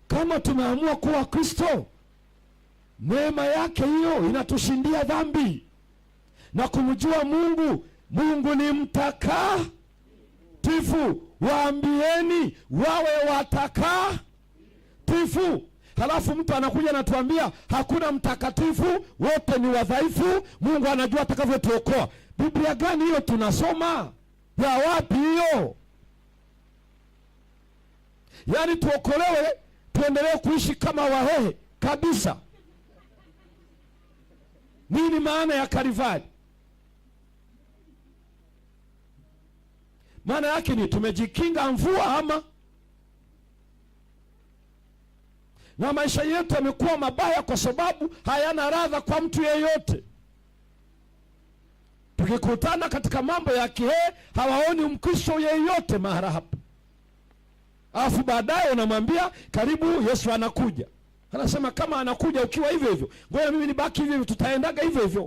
Kama tumeamua kuwa Kristo, neema yake hiyo inatushindia dhambi na kumjua Mungu. Mungu ni mtakatifu. Waambieni wawe watakatifu. Halafu mtu anakuja anatuambia hakuna mtakatifu, wote ni wadhaifu, Mungu anajua atakavyotuokoa. Biblia gani hiyo tunasoma? Ya wapi hiyo? Yaani tuokolewe tuendelee kuishi kama Wahehe kabisa? Nini maana ya Kalvari? Maana yake ni tumejikinga mvua ama? Na maisha yetu yamekuwa mabaya kwa sababu hayana radha kwa mtu yeyote. Tukikutana katika mambo ya kihehe, hawaoni Mkristo yeyote mahali hapa. Alafu baadaye unamwambia karibu Yesu anakuja. Anasema kama anakuja ukiwa hivyo hivyo, ngoja mimi nibaki hivyo hivyo, tutaendaga hivyo hivyo.